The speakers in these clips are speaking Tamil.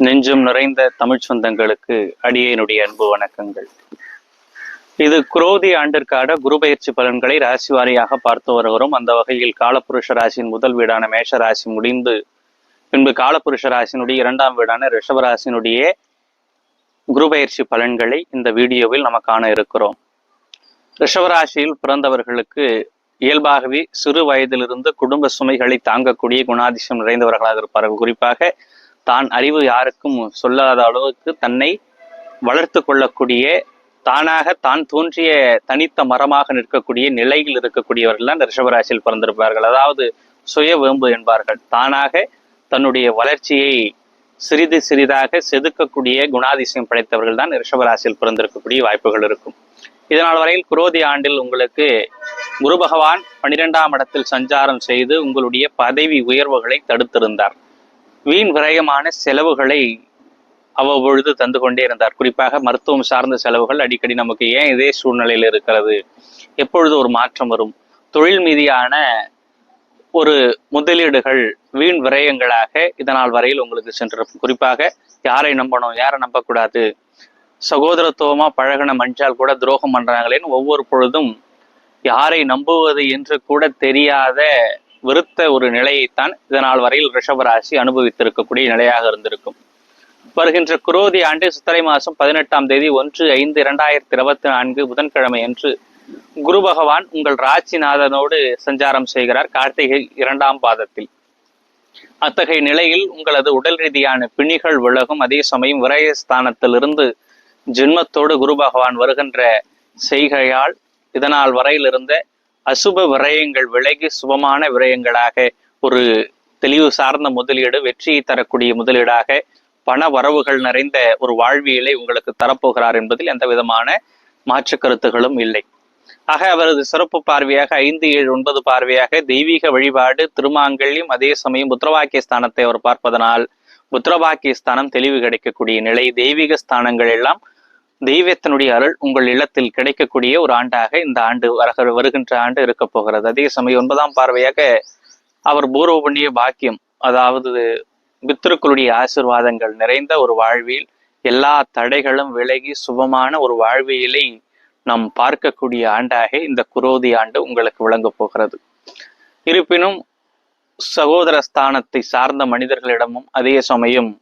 நெஞ்சம் நிறைந்த தமிழ் சொந்தங்களுக்கு அடியேனுடைய அன்பு வணக்கங்கள். இது குரோதி ஆண்டிற்கான குரு பயிற்சி பலன்களை ராசி வாரியாக பார்த்து வருகிறோம். அந்த வகையில் காலபுருஷ ராசியின் முதல் வீடான மேஷ ராசி முடிந்து பின்பு காலபுருஷ ராசியினுடைய இரண்டாம் வீடான ரிஷபராசினுடைய குரு பயிற்சி பலன்களை இந்த வீடியோவில் நம்ம காண இருக்கிறோம். ரிஷபராசியில் பிறந்தவர்களுக்கு இயல்பாகவே சிறு வயதிலிருந்து குடும்ப சுமைகளை தாங்கக்கூடிய குணாதிசயம் நிறைந்தவர்களாக இருப்பார்கள். குறிப்பாக தான் அறிவு யாருக்கும் சொல்லாத அளவுக்கு தன்னை வளர்த்து கொள்ளக்கூடிய, தானாக தான் தோன்றிய தனித்த மரமாக நிற்கக்கூடிய நிலையில் இருக்கக்கூடியவர்கள் தான் ரிஷபராசியில் பிறந்திருப்பார்கள். அதாவது சுய வேம்பு என்பார்கள். தானாக தன்னுடைய வளர்ச்சியை சிறிது சிறிதாக செதுக்கக்கூடிய குணாதிசயம் படைத்தவர்கள் தான் ரிஷபராசியில் பிறந்திருக்கக்கூடிய வாய்ப்புகள் இருக்கும். இதனால் வரையில் குரோதி ஆண்டில் உங்களுக்கு குரு பகவான் 12ஆம் இடத்தில் சஞ்சாரம் செய்து உங்களுடைய பதவி உயர்வுகளை தடுத்திருந்தார். வீண் விரயமான செலவுகளை அவ்வப்பொழுது தந்து கொண்டே இருந்தார். குறிப்பாக மருத்துவம் சார்ந்த செலவுகள் அடிக்கடி நமக்கு ஏன் இதே சூழ்நிலையில் இருக்கிறது, எப்பொழுது ஒரு மாற்றம் வரும், தொழில் மீதியான ஒரு முதலீடுகள் வீண் விரயங்களாக இதனால் வரையில் உங்களுக்கு சென்றிருக்கும். குறிப்பாக யாரை நம்பணும், யாரை நம்பக்கூடாது, சகோதரத்துவமா பழகின மனுஷால் கூட துரோகம் பண்றாங்களேன்னு ஒவ்வொரு பொழுதும் யாரை நம்புவது என்று கூட தெரியாத விருத்த ஒரு நிலையைத்தான் இதனால் வரையில் ரிஷபராசி அனுபவித்திருக்கக்கூடிய நிலையாக இருந்திருக்கும். வருகின்ற குரோதி ஆண்டு சித்திரை மாதம் 18ஆம் தேதி 1/5/2024 புதன்கிழமை அன்று குரு பகவான் உங்கள் ராசிநாதனோடு சஞ்சாரம் செய்கிறார், கார்த்திகை 2ஆம் பாதத்தில். அத்தகைய நிலையில் உங்களது உடல் ரீதியான பிணிகள் விலகும். அதே சமயம் விரயஸ்தானத்திலிருந்து ஜென்மத்தோடு குரு பகவான் வருகின்ற செய்கையால் இதனால் வரையில் இருந்த அசுப விரயங்கள் விலகி சுபமான விரயங்களாக ஒரு தெளிவு சார்ந்த முதலீடு, வெற்றியை தரக்கூடிய முதலீடாக பண வரவுகள் நிறைந்த ஒரு வாழ்வியலை உங்களுக்கு தரப்போகிறார் என்பதில் எந்த விதமான மாற்று கருத்துகளும் இல்லை. ஆக அவரது சிறப்பு பார்வையாக 5, 7, 9 பார்வையாக தெய்வீக வழிபாடு, திருமாங்கல்யம், அதே சமயம் புத்திரவாக்கிய ஸ்தானத்தை அவர் பார்ப்பதனால் புத்திரவாக்கிய ஸ்தானம் தெளிவு கிடைக்கக்கூடிய நிலை, தெய்வீக ஸ்தானங்கள் எல்லாம் தெய்வத்தினுடைய அருள் உங்கள் இல்லத்தில் கிடைக்கக்கூடிய ஒரு ஆண்டாக இந்த ஆண்டு வருகின்ற ஆண்டு இருக்க போகிறது. அதே சமயம் 9ஆம் பார்வையாக அவர் பூர்வ புண்ணிய பாக்கியம், அதாவது பித்ருக்களுடைய ஆசீர்வாதங்கள் நிறைந்த ஒரு வாழ்வில் எல்லா தடைகளும் விலகி சுபமான ஒரு வாழ்வியலை நாம் பார்க்கக்கூடிய ஆண்டாக இந்த குரோதி ஆண்டு உங்களுக்கு விளங்க போகிறது. இருப்பினும் சகோதர ஸ்தானத்தை சார்ந்த மனிதர்களிடமும் அதே சமயம்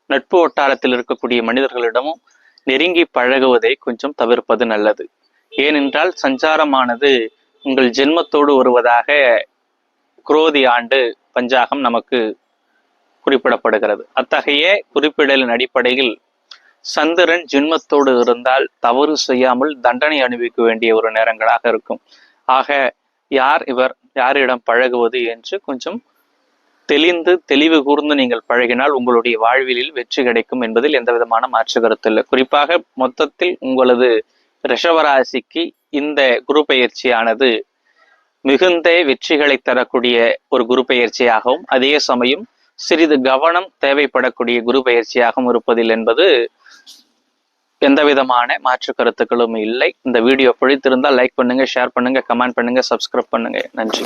நட்பு வட்டாரத்தில் இருக்கக்கூடிய மனிதர்களிடமும் நெருங்கி பழகுவதை கொஞ்சம் தவிர்ப்பது நல்லது. ஏனென்றால் சஞ்சாரமானது உங்கள் ஜென்மத்தோடு வருவதாக குரோதி ஆண்டு பஞ்சாகம் நமக்கு குறிப்பிடப்படுகிறது. அத்தகைய குறிப்பிடலின் அடிப்படையில் சந்திரன் ஜென்மத்தோடு இருந்தால் தவறு செய்யாமல் தண்டனை அனுபவிக்க வேண்டிய ஒரு நேரங்களாக இருக்கும். ஆக யார் இவர், யாரிடம் பழகுவது என்று கொஞ்சம் தெளிவு கூர்ந்து நீங்கள் பழகினால் உங்களுடைய வாழ்வியலில் வெற்றி கிடைக்கும் என்பதில் எந்த விதமான மாற்று கருத்து இல்லை. குறிப்பாக மொத்தத்தில் உங்களது ரிஷபராசிக்கு இந்த குரு பயிற்சியானது மிகுந்த வெற்றிகளை தரக்கூடிய ஒரு குரு பயிற்சியாகவும் அதே சமயம் சிறிது கவனம் தேவைப்படக்கூடிய குரு பயிற்சியாகவும் இருப்பதில் என்பது எந்த விதமான மாற்று கருத்துக்களும் இல்லை. இந்த வீடியோ பிடித்திருந்தால் லைக் பண்ணுங்க, ஷேர் பண்ணுங்க, கமெண்ட் பண்ணுங்க, சப்ஸ்கிரைப் பண்ணுங்க. நன்றி.